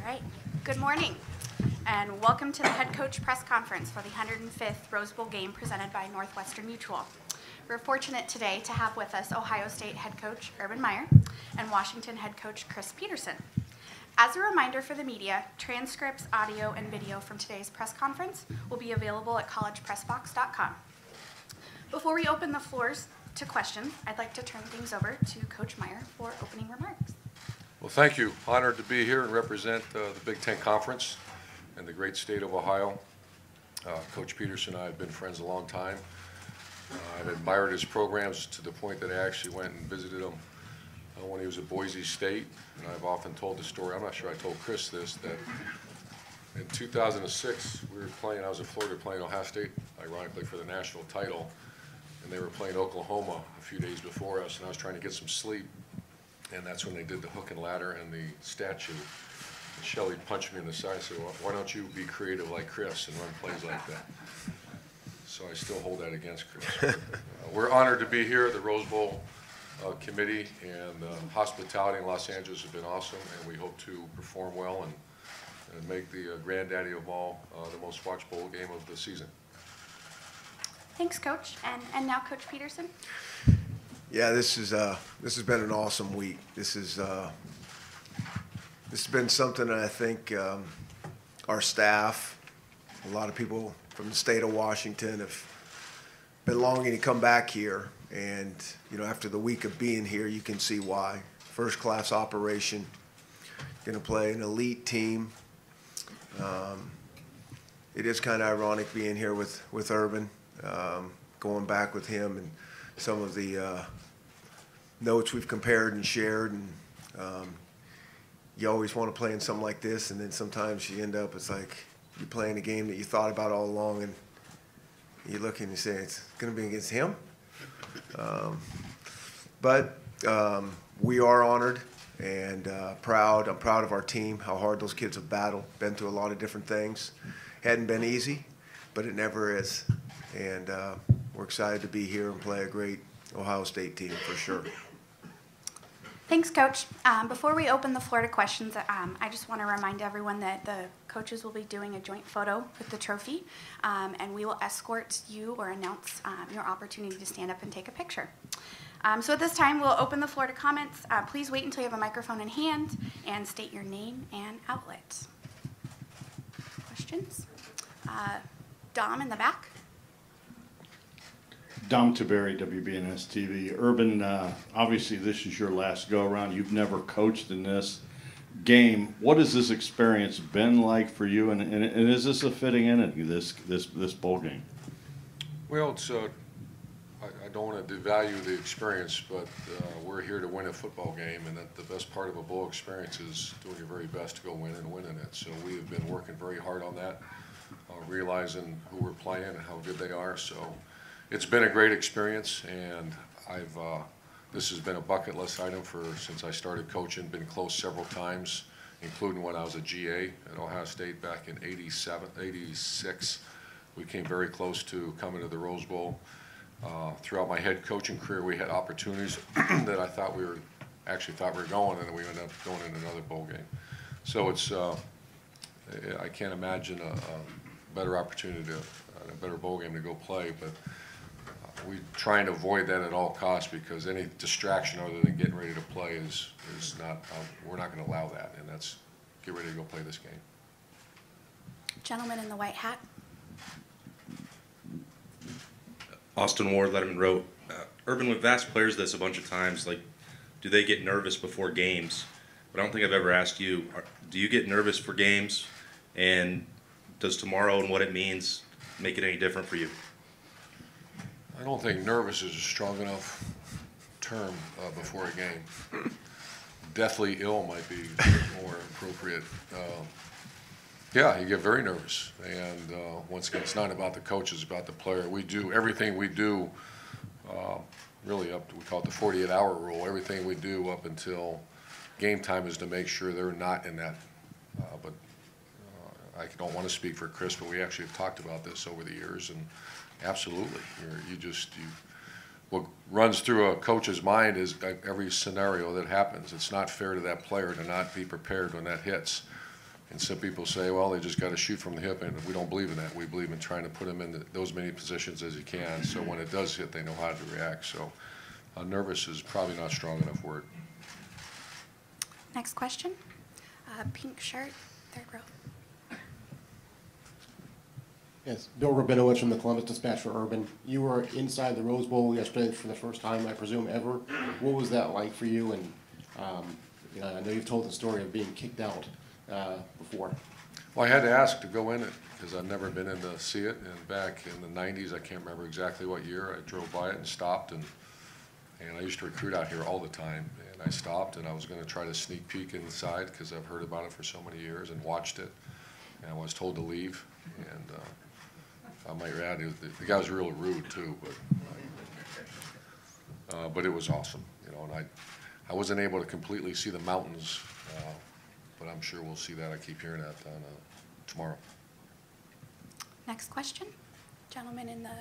All right. Good morning, and welcome to the head coach press conference for the 105th Rose Bowl game presented by Northwestern Mutual. We're fortunate today to have with us Ohio State head coach Urban Meyer and Washington head coach Chris Petersen. As a reminder for the media, transcripts, audio, and video from today's press conference will be available at collegepressbox.com. Before we open the floors to questions, I'd like to turn things over to Coach Meyer for opening remarks. Well, thank you. Honored to be here and represent the Big Ten Conference and the great state of Ohio. Coach Petersen and I have been friends a long time. I've admired his programs to the point that I actually went and visited him when he was at Boise State. And I've often told the story, I'm not sure I told Chris this, that in 2006 we were playing, I was in Florida playing Ohio State, ironically for the national title, and they were playing Oklahoma a few days before us, and I was trying to get some sleep. And that's when they did the hook and ladder and the statue. And Shelly punched me in the side and said, well, why don't you be creative like Chris and run plays like that? So I still hold that against Chris. We're honored to be here. The Rose Bowl committee and hospitality in Los Angeles has been awesome, and we hope to perform well and make the granddaddy of all the most watched bowl game of the season. Thanks, Coach. And now, Coach Petersen. Yeah, this has been an awesome week. This has been something that I think our staff, a lot of people from the state of Washington have been longing to come back here. And you know, after the week of being here, you can see why. First-class operation, going to play an elite team. It is kind of ironic being here with Urban, going back with him and some of the notes we've compared and shared, and you always want to play in something like this, and then sometimes you end up, it's like you're playing a game that you thought about all along, and you look and you say, it's going to be against him? But we are honored and proud. I'm proud of our team, how hard those kids have battled, been through a lot of different things. Hadn't been easy, but it never is. And we're excited to be here and play a great Ohio State team for sure. Thanks, Coach. Before we open the floor to questions, I just want to remind everyone that the coaches will be doing a joint photo with the trophy, and we will escort you or announce your opportunity to stand up and take a picture. So at this time, we'll open the floor to comments. Please wait until you have a microphone in hand and state your name and outlet. Questions? Dom in the back. Dom Tiberi, WBNS TV. Urban, obviously this is your last go-around. You've never coached in this game. What has this experience been like for you, and is this a fitting ending, this bowl game? Well, it's I don't want to devalue the experience, but we're here to win a football game, and that the best part of a bowl experience is doing your very best to go win and winning it. So we have been working very hard on that, realizing who we're playing and how good they are. So it's been a great experience, and this has been a bucket list item since I started coaching. Been close several times, including when I was a GA at Ohio State back in '86. We came very close to coming to the Rose Bowl. Throughout my head coaching career, we had opportunities that I thought we were going, and we ended up going in another bowl game. So it's I can't imagine a better opportunity a better bowl game to go play, but we try and avoid that at all costs, because any distraction other than getting ready to play is not, we're not going to allow that, and that's get ready to go play this game. Gentleman in the white hat. Austin Ward, Letterman wrote, Urban, we've asked players this a bunch of times, like, do they get nervous before games? But I don't think I've ever asked you, do you get nervous for games, and does tomorrow and what it means make it any different for you? I don't think nervous is a strong enough term before a game. Deathly ill might be more appropriate. Yeah, you get very nervous, and once again, it's not about the coach, it's about the player. We do everything we do, really up to, we call it the 48-hour rule. Everything we do up until game time is to make sure they're not in that. But I don't want to speak for Chris, but we actually have talked about this over the years, and absolutely, what runs through a coach's mind is every scenario that happens. It's not fair to that player to not be prepared when that hits. And some people say, well, they just got to shoot from the hip, and we don't believe in that. We believe in trying to put them in those many positions as you can, so when it does hit, they know how to react. So nervous is probably not a strong enough word. Next question. Pink shirt, third row. Yes, Bill Rabinowitz from the Columbus Dispatch for Urban. You were inside the Rose Bowl yesterday for the first time, I presume, ever. What was that like for you? And you know, I know you've told the story of being kicked out before. Well, I had to ask to go in it because I've never been in to see it. And back in the 90s, I can't remember exactly what year, I drove by it and stopped. And I used to recruit out here all the time. And I stopped, and I was going to try to sneak peek inside because I've heard about it for so many years and watched it. And I was told to leave. And I might add, the guy was real rude too, but it was awesome, you know. And I wasn't able to completely see the mountains, but I'm sure we'll see that. I keep hearing that tomorrow. Next question. Gentleman in the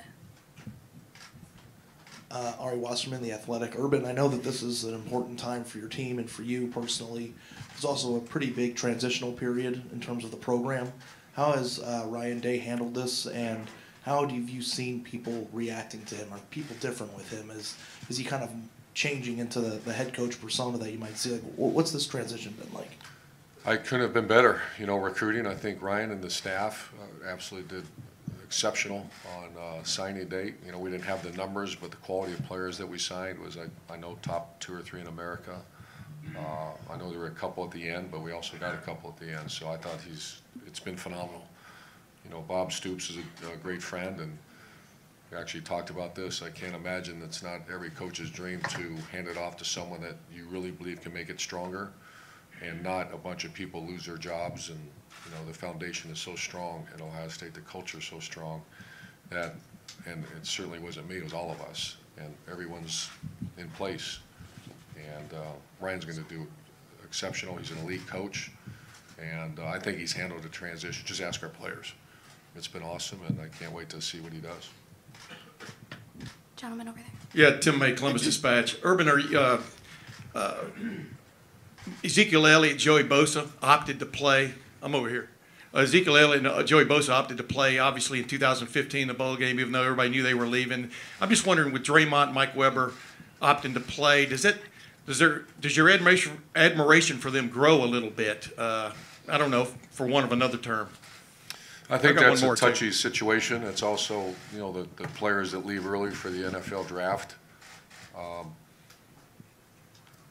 Ari Wasserman, The Athletic. Urban, I know that this is an important time for your team and for you personally. It's also a pretty big transitional period in terms of the program. How has Ryan Day handled this, and how have you seen people reacting to him? Are people different with him? Is he kind of changing into the head coach persona that you might see? Like, what's this transition been like? I couldn't have been better, you know, recruiting. I think Ryan and the staff absolutely did exceptional on signing date. You know, we didn't have the numbers, but the quality of players that we signed was, I know, top 2 or 3 in America. I know there were a couple at the end, but we also got a couple at the end. So I thought it's been phenomenal. You know, Bob Stoops is a great friend, and we actually talked about this. I can't imagine it's not every coach's dream to hand it off to someone that you really believe can make it stronger, and not a bunch of people lose their jobs. And you know, the foundation is so strong at Ohio State, the culture is so strong that, and it certainly wasn't me, it was all of us, and everyone's in place. And Ryan's going to do exceptional. He's an elite coach, and I think he's handled the transition. Just ask our players. It's been awesome, and I can't wait to see what he does. gentleman over there. Yeah, Tim May, Columbus Dispatch. Urban, Ezekiel Elliott, Joey Bosa opted to play. I'm over here. Ezekiel Elliott and Joey Bosa opted to play, obviously, in 2015, the bowl game, even though everybody knew they were leaving. I'm just wondering, with Draymond and Mike Weber opting to play, does your admiration for them grow a little bit? I don't know, for want of another term. I think got that's one more, a touchy situation. It's also, you know, the players that leave early for the NFL draft.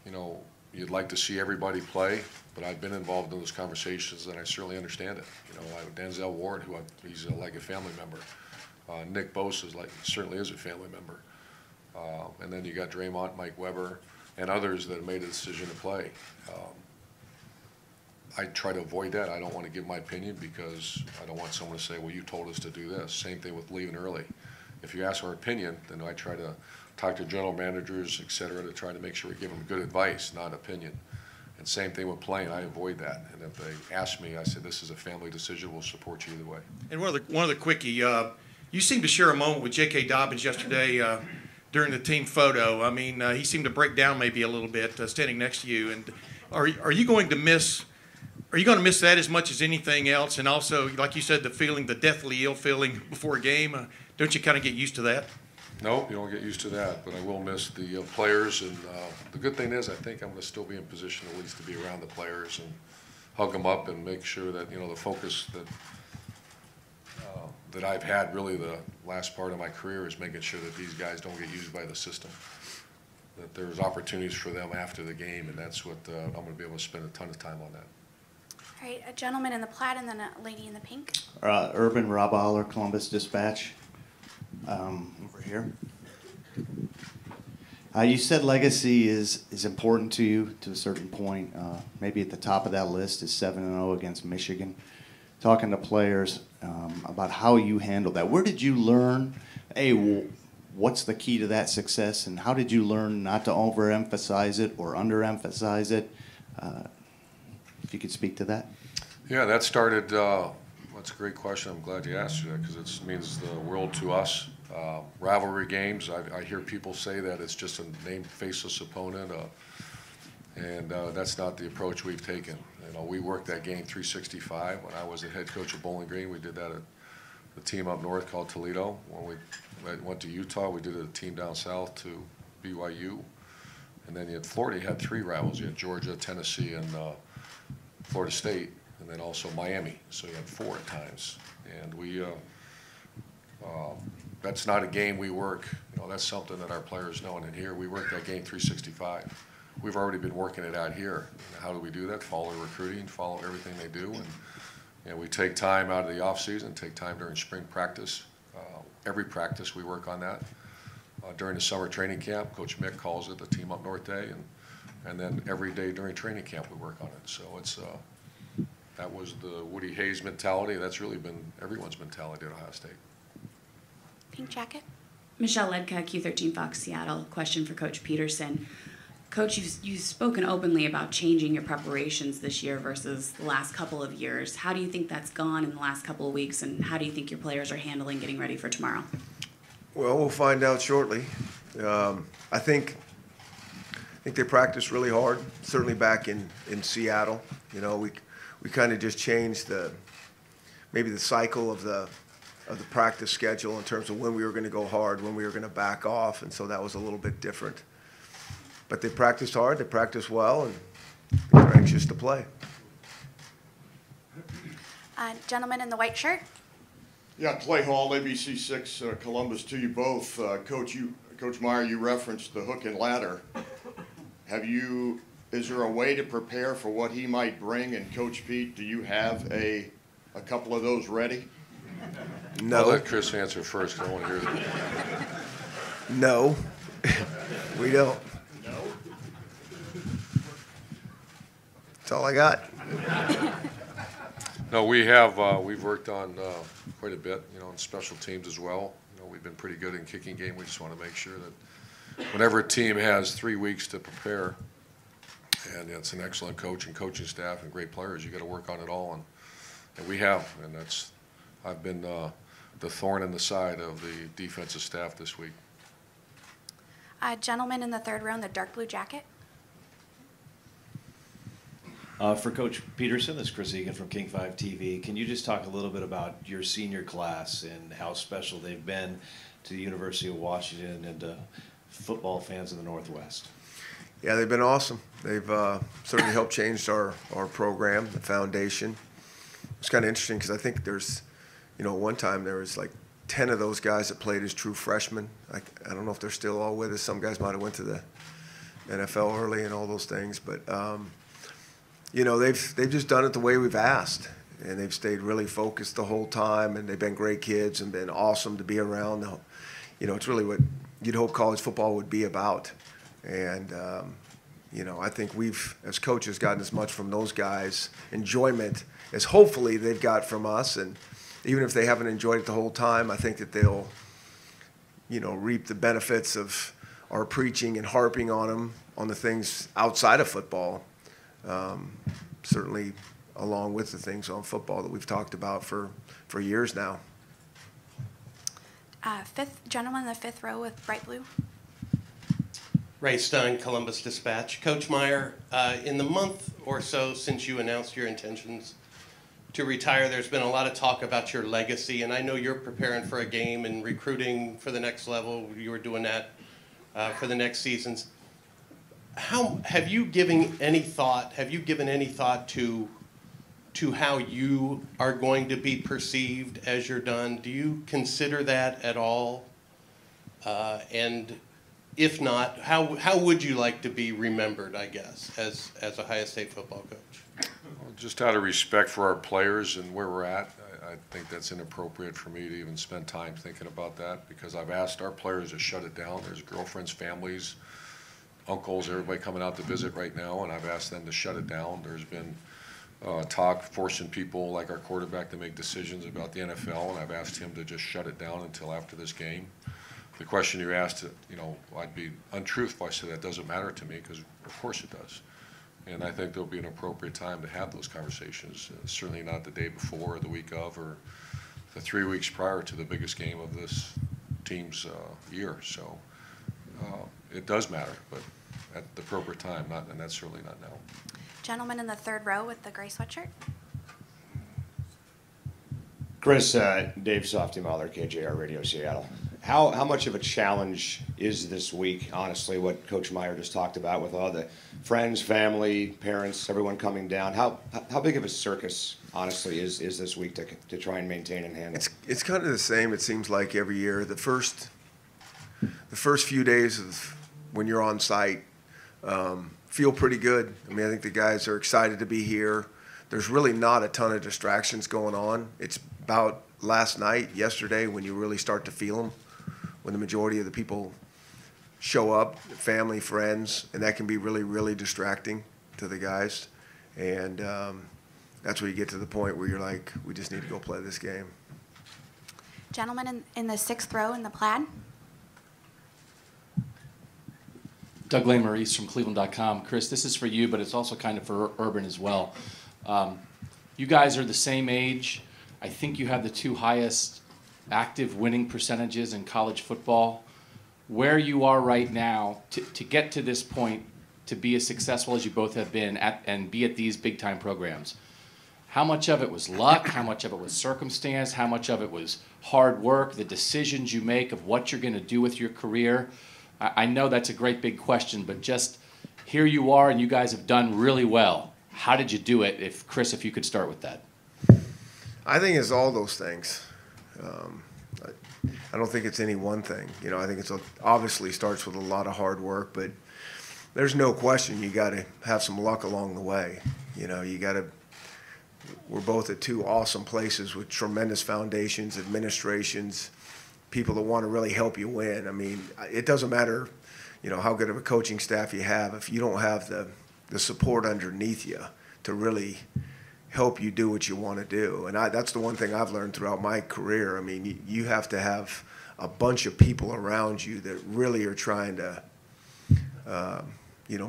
You know, you'd like to see everybody play, but I've been involved in those conversations, and I certainly understand it. You know, Denzel Ward, he's like a family member. Nick Bosa certainly is a family member. And then you got Draymond, Mike Weber, and others that have made a decision to play. I try to avoid that. I don't want to give my opinion because I don't want someone to say, well, you told us to do this. Same thing with leaving early. If you ask our opinion, then I try to talk to general managers, et cetera, to try to make sure we give them good advice, not opinion. And same thing with playing. I avoid that. And if they ask me, I say, this is a family decision. We'll support you either way. And one of the quickie, you seemed to share a moment with J.K. Dobbins yesterday during the team photo. I mean, he seemed to break down maybe a little bit standing next to you. And are you going to miss? Are you going to miss that as much as anything else? And also, like you said, the deathly ill feeling before a game. Don't you kind of get used to that? No, you don't get used to that, but I will miss the players. And the good thing is I think I'm going to still be in position at least to be around the players and hug them up and make sure that, you know, the focus that I've had really the last part of my career is making sure that these guys don't get used by the system, that there's opportunities for them after the game, and that's what I'm going to be able to spend a ton of time on that. All right, a gentleman in the plaid and then a lady in the pink. Urban, Rob Aller, Columbus Dispatch. Over here. You said legacy is important to you to a certain point. Maybe at the top of that list is 7-0 against Michigan. Talking to players about how you handle that. Where did you learn, what's the key to that success, and how did you learn not to overemphasize it or underemphasize it? If you could speak to that. Yeah, that started, that's a great question. I'm glad you asked that because it means the world to us. Rivalry games, I hear people say that it's just a named faceless opponent, and that's not the approach we've taken. You know, we worked that game 365. When I was the head coach of Bowling Green, we did that at the team up north called Toledo. When we went to Utah, we did it a team down south to BYU. And then you had Florida, you had 3 rivals. You had Georgia, Tennessee, and Florida State, and then also Miami. So you had 4 at times. And we, that's not a game we work, you know, that's something that our players know. And here, we work that game 365. We've already been working it out here. And how do we do that? Follow recruiting, follow everything they do. And we take time out of the off season, take time during spring practice. Every practice we work on that. During the summer training camp, Coach Mick calls it the Team Up North Day, and then every day during training camp we work on it. So it's that was the Woody Hayes mentality. That's really been everyone's mentality at Ohio State. Pink jacket. Michelle Ledka, Q13 Fox Seattle. Question for Coach Peterson. Coach, you've spoken openly about changing your preparations this year versus the last couple of years. How do you think that's gone in the last couple of weeks, and how do you think your players are handling getting ready for tomorrow? Well, we'll find out shortly. I think they practiced really hard. Certainly back in Seattle, you know, we kind of just changed maybe the cycle of the practice schedule in terms of when we were going to go hard, when we were going to back off, and so that was a little bit different. But they practiced hard, they practiced well, and they're anxious to play. Gentleman in the white shirt. Yeah, Clay Hall, ABC6, Columbus, to you both. Coach Meyer, you referenced the hook and ladder. Is there a way to prepare for what he might bring? And Coach Pete, do you have a couple of those ready? No. I'll let Chris answer first. I don't want to hear that. No, we don't. No? That's all I got. No, we have. We've worked on quite a bit, you know, on special teams as well. You know, we've been pretty good in kicking game. We just want to make sure that whenever a team has 3 weeks to prepare, and it's an excellent coach and coaching staff and great players, you got to work on it all, and we have. And I've been the thorn in the side of the defensive staff this week. Gentleman in the third row in the dark blue jacket. For Coach Peterson, this is Chris Egan from King 5 TV. Can you just talk a little bit about your senior class and how special they've been to the University of Washington and to football fans in the Northwest? Yeah, they've been awesome. They've certainly helped change our program, the foundation. It's kind of interesting because I think there's, you know, one time there was like 10 of those guys that played as true freshmen. I don't know if they're still all with us. Some guys might have went to the NFL early and all those things, but you know, they've just done it the way we've asked, and they've stayed really focused the whole time, and they've been great kids and been awesome to be around. You know, it's really what you'd hope college football would be about. And you know, I think we've, as coaches, gotten as much from those guys, enjoyment, as hopefully they've got from us. And even if they haven't enjoyed it the whole time, I think that they'll, you know, reap the benefits of our preaching and harping on them on the things outside of football. Certainly along with the things on football that we've talked about for years now. Gentleman in the fifth row with bright blue. Ray Stein, Columbus Dispatch. Coach Meyer, in the month or so since you announced your intentions to retire, there's been a lot of talk about your legacy, and I know you're preparing for a game and recruiting for the next level. You were doing that for the next seasons. Have you given any thought to how you are going to be perceived as you're done? Do you consider that at all? And if not, how would you like to be remembered, I guess, as a Ohio State football coach? Well, just out of respect for our players and where we're at, I think that's inappropriate for me to even spend time thinking about that, because I've asked our players to shut it down. There's girlfriends, families, uncles, everybody coming out to visit right now, and I've asked them to shut it down. There's been talk forcing people like our quarterback to make decisions about the NFL, and I've asked him to just shut it down until after this game. The question you asked, you know, I'd be untruthful if I said that doesn't matter to me, because of course it does. And I think there'll be an appropriate time to have those conversations, certainly not the day before or the week of or the 3 weeks prior to the biggest game of this team's year. So it does matter, but at the appropriate time, and that's certainly not now. Gentleman in the third row with the gray sweatshirt. Chris, Dave Softy Mahler, KJR Radio Seattle. How much of a challenge is this week, honestly, what Coach Meyer just talked about with all the friends, family, parents, everyone coming down? How big of a circus, honestly, is this week to try and maintain and handle? It's kind of the same, it seems like, every year. The first few days of when you're on site feel pretty good. I mean, I think the guys are excited to be here. There's really not a ton of distractions going on. It's about last night, yesterday, when you really start to feel them, when the majority of the people show up, family, friends, and that can be really, really distracting to the guys. And that's where you get to the point where you're like, we just need to go play this game. Gentleman in the sixth row in the plaid. Doug Lane-Maurice from Cleveland.com. Chris, this is for you, but it's also kind of for Urban as well. You guys are the same age. I think you have the 2 highest active winning percentages in college football. Where you are right now, to get to this point, to be as successful as you both have been and be at these big-time programs, how much of it was luck? How much of it was circumstance? How much of it was hard work, the decisions you make of what you're going to do with your career? I know that's a great big question, but just here you are and you guys have done really well. How did you do it? Chris, if you could start with that. I think it's all those things. I don't think it's any one thing. You know, I think obviously starts with a lot of hard work, but there's no question you got to have some luck along the way. You know, we're both at 2 awesome places with tremendous foundations, administrations, people that want to really help you win. I mean, it doesn't matter, you know, how good of a coaching staff you have if you don't have the support underneath you to really help you do what you want to do. And that's the one thing I've learned throughout my career. I mean, you have to have a bunch of people around you that really are trying to,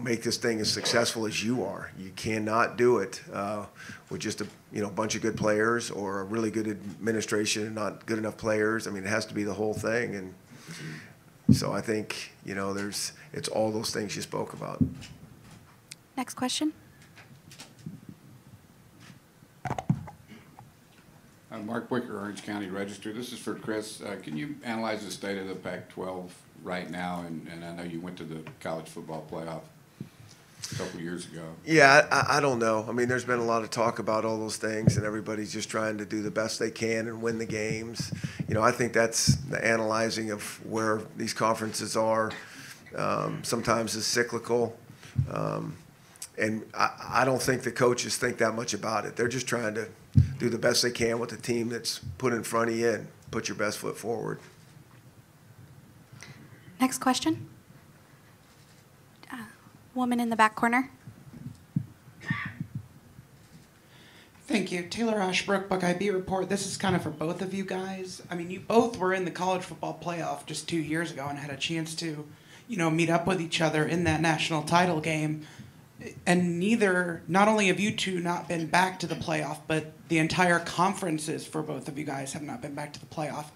make this thing as successful as you are. You cannot do it with just a bunch of good players or a really good administration and not good enough players. I mean, it has to be the whole thing. And so I think, it's all those things you spoke about. Next question. Mark Wicker, Orange County Register. This is for Chris. Can you analyze the state of the Pac-12 right now? And I know you went to the college football playoff a couple years ago. Yeah, I don't know. I mean, there's been a lot of talk about all those things, and everybody's just trying to do the best they can and win the games. I think that's the analyzing of where these conferences are. Sometimes is cyclical. And I don't think the coaches think that much about it. They're just trying to do the best they can with the team that's put in front of you and put your best foot forward. Next question. Woman in the back corner. Thank you. Taylor Ashbrook, Buckeye Beat Report. This is kind of for both of you guys. I mean, you both were in the college football playoff just 2 years ago and had a chance to, meet up with each other in that national title game. And not only have you two not been back to the playoff, but the entire conferences for both of you guys have not been back to the playoff.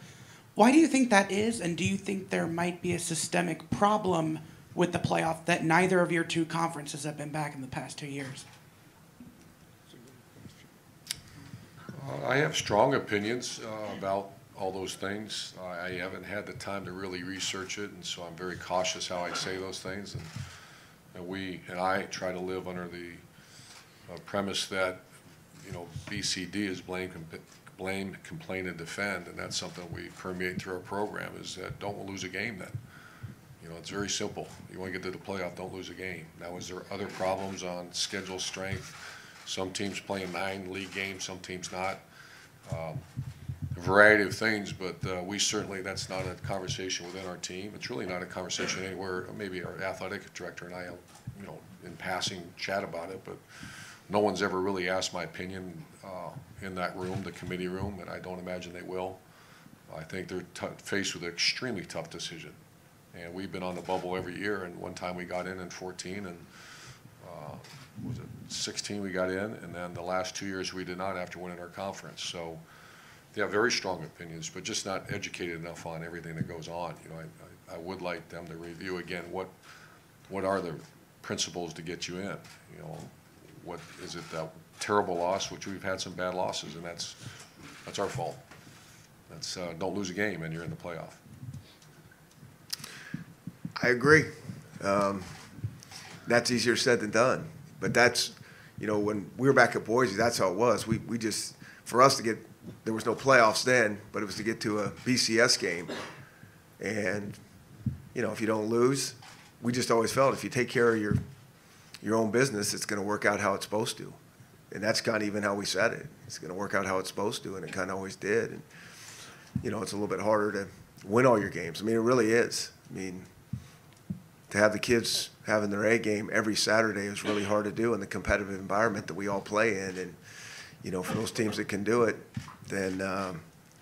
Why do you think that is? And do you think there might be a systemic problem with the playoff that neither of your 2 conferences have been back in the past 2 years? I have strong opinions about all those things. I haven't had the time to really research it, and so I'm very cautious how I say those things. And we and I try to live under the premise that, BCD is blame, complain, and defend, and that's something we permeate through our program, is that don't lose a game then. It's very simple. You want to get to the playoff, don't lose a game. Now, is there other problems on schedule strength? Some teams playing 9 league games, some teams not. A variety of things, but that's not a conversation within our team. It's really not a conversation anywhere. Maybe our athletic director and I, in passing chat about it, but no one's ever really asked my opinion in that room, the committee room, and I don't imagine they will. I think they're faced with an extremely tough decision. And we've been on the bubble every year, and one time we got in 14, and was it 16 we got in, and then the last 2 years we did not after winning our conference. So they have very strong opinions, but just not educated enough on everything that goes on. I would like them to review again what are the principles to get you in. what is it, that terrible loss, which we've had some bad losses, and that's our fault. That's don't lose a game and you're in the playoff. I agree. That's easier said than done. But that's, you know, when we were back at Boise, that's how it was. We just, for us to get, there was no playoffs then, but it was to get to a BCS game. And, you know, if you don't lose, we just always felt if you take care of your own business, it's going to work out how it's supposed to. And that's kind of even how we said it. It's going to work out how it's supposed to, and it kind of always did. And, you know, it's a little bit harder to win all your games. I mean, it really is. I mean, to have the kids having their A game every Saturday is really hard to do in the competitive environment that we all play in. And, you know, for those teams that can do it, then,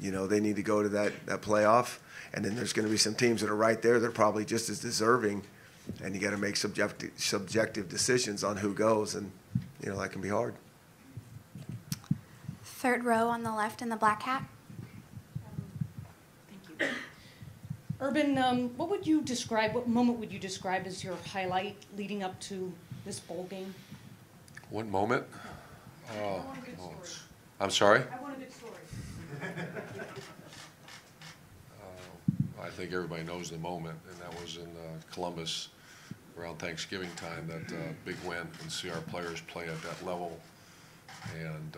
you know, they need to go to that playoff. And then there's going to be some teams that are right there that are probably just as deserving. And you got to make subjective decisions on who goes. And, you know, that can be hard. Third row on the left in the black hat. Thank you. Urban, what moment would you describe as your highlight leading up to this bowl game? What moment? I'm sorry? I want a good story. I think everybody knows the moment, and that was in Columbus around Thanksgiving time, that big win, and see our players play at that level. And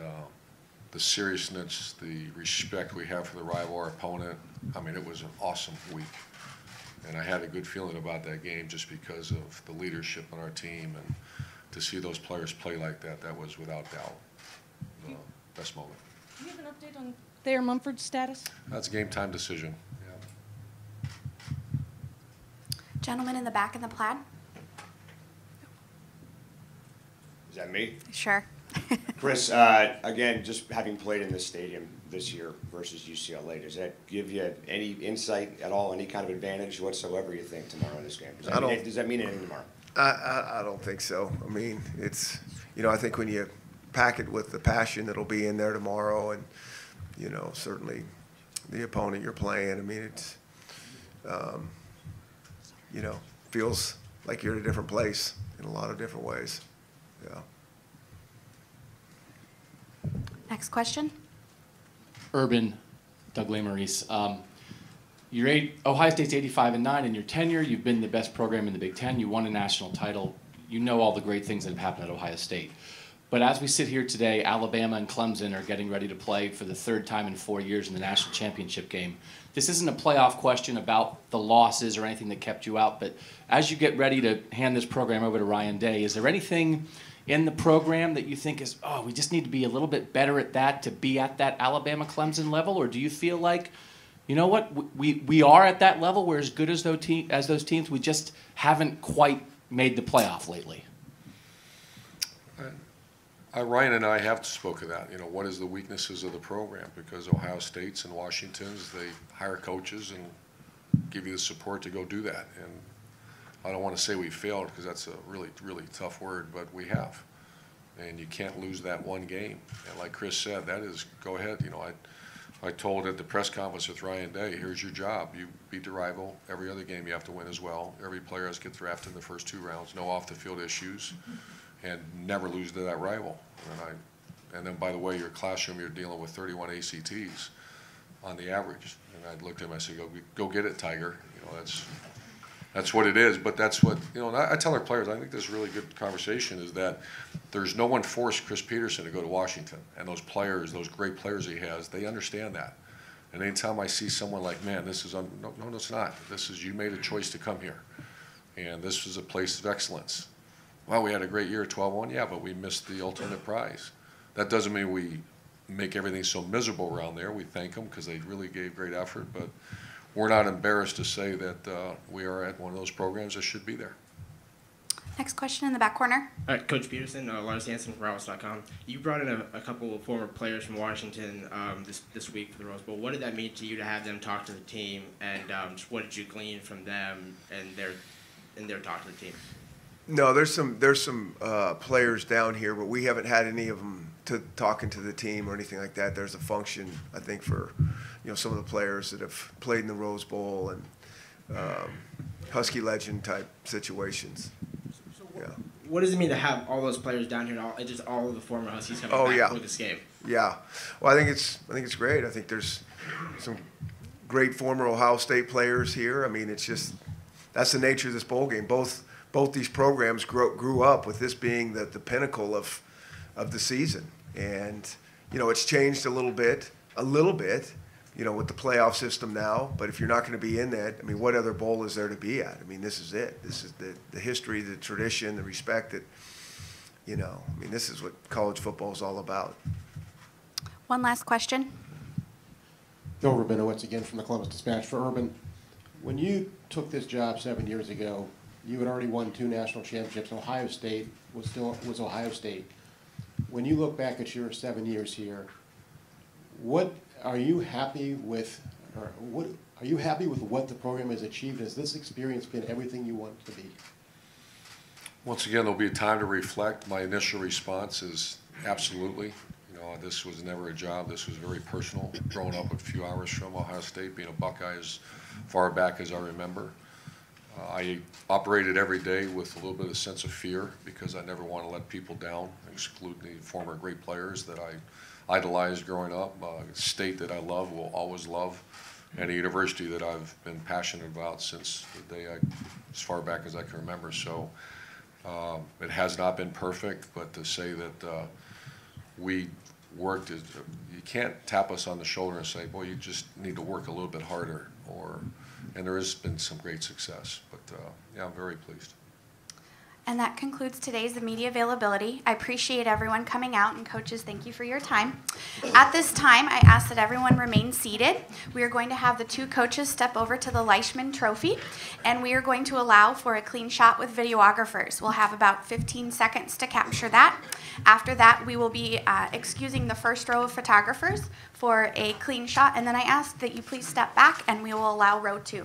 the seriousness, the respect we have for the rival, our opponent. I mean, it was an awesome week. And I had a good feeling about that game just because of the leadership on our team, and to see those players play like that, that was without doubt the best moment. Do you have an update on Thayer Mumford's status? That's a game time decision. Yeah. Gentleman in the back in the plaid. Is that me? Sure. Chris, again, just having played in this stadium this year versus UCLA, does that give you any insight at all, any kind of advantage whatsoever, you think, tomorrow in this game? Does that mean anything tomorrow? I don't think so. I mean, it's, you know, I think when you pack it with the passion that'll be in there tomorrow, and, you know, certainly the opponent you're playing, I mean, it's, you know, feels like you're in a different place in a lot of different ways. Yeah. Next question. Urban, Doug Lesmerises. Ohio State's 85-9. In your tenure, you've been the best program in the Big Ten. You won a national title. You know all the great things that have happened at Ohio State. But as we sit here today, Alabama and Clemson are getting ready to play for the third time in 4 years in the national championship game. This isn't a playoff question about the losses or anything that kept you out, but as you get ready to hand this program over to Ryan Day, is there anything in the program that you think is, oh, we just need to be a little bit better at that to be at that Alabama-Clemson level? Or do you feel like, you know what, we are at that level, we're as good as those teams, we just haven't quite made the playoff lately? Ryan and I have spoken that. You know, what is the weaknesses of the program? Because Ohio State's and Washington's, they hire coaches and give you the support to go do that. And I don't want to say we failed, because that's a really, really tough word, but we have. And you can't lose that one game. And like Chris said, that is, go ahead. You know, I told at the press conference with Ryan Day, here's your job. You beat the rival. Every other game you have to win as well. Every player has to get drafted in the first 2 rounds. No off-the-field issues. And never lose to that rival. And then, by the way, your classroom, you're dealing with 31 ACTs on the average. And I looked at him, I said, go get it, Tiger. You know, that's what it is. But that's what, you know, and I tell our players, I think this is a really good conversation, is that there's no one forced Chris Petersen to go to Washington. And those players, those great players he has, they understand that. And anytime I see someone like, man, this is, no, it's not. This is, you made a choice to come here. And this is a place of excellence. Well, we had a great year, 12-1, yeah, but we missed the ultimate prize. That doesn't mean we make everything so miserable around there. We thank them because they really gave great effort, but we're not embarrassed to say that we are at one of those programs that should be there. Next question in the back corner. All right, Coach Petersen, Lars Hansen from Routes.com. You brought in a couple of former players from Washington this week for the Rose Bowl. What did that mean to you to have them talk to the team, and just what did you glean from them and their talk to the team? No, there's some players down here, but we haven't had any of them talking to the team or anything like that. There's a function, I think, for, you know, some of the players that have played in the Rose Bowl and Husky legend type situations. So yeah. what does it mean to have all those players down here, and just all of the former Huskies coming Oh, back yeah. for this game? Yeah. Well, I think it's great. I think there's some great former Ohio State players here. I mean, it's just that's the nature of this bowl game. Both these programs grew up with this being the pinnacle of the season, and you know it's changed a little bit, you know, with the playoff system now. But if you're not going to be in that, I mean, what other bowl is there to be at? I mean, this is it. This is the history, the tradition, the respect that, you know, I mean, this is what college football is all about. One last question. Bill Rabinowitz again from the Columbus Dispatch for Urban. When you took this job 7 years ago, you had already won 2 national championships. Ohio State was Ohio State. When you look back at your 7 years here, what are you happy with, or what are you happy with what the program has achieved? Has this experience been everything you want it to be? Once again, there'll be a time to reflect. My initial response is absolutely. You know, this was never a job. This was very personal. Growing up a few hours from Ohio State, being a Buckeye as far back as I remember. I operated every day with a little bit of sense of fear because I never want to let people down, exclude the former great players that I idolized growing up, a state that I love, will always love, and a university that I've been passionate about since the day as far back as I can remember. So it has not been perfect, but to say that we worked, you can't tap us on the shoulder and say, boy, you just need to work a little bit harder, and there has been some great success, but yeah, I'm very pleased. And that concludes today's media availability. I appreciate everyone coming out, and coaches, thank you for your time. At this time, I ask that everyone remain seated. We are going to have the 2 coaches step over to the Leishman Trophy, and we are going to allow for a clean shot with videographers. We'll have about 15 seconds to capture that. After that, we will be excusing the first row of photographers for a clean shot, and then I ask that you please step back, and we will allow row 2.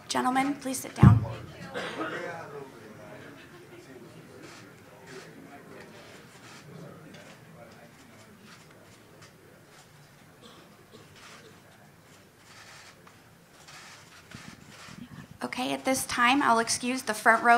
Gentlemen, please sit down. Okay, at this time, I'll excuse the front row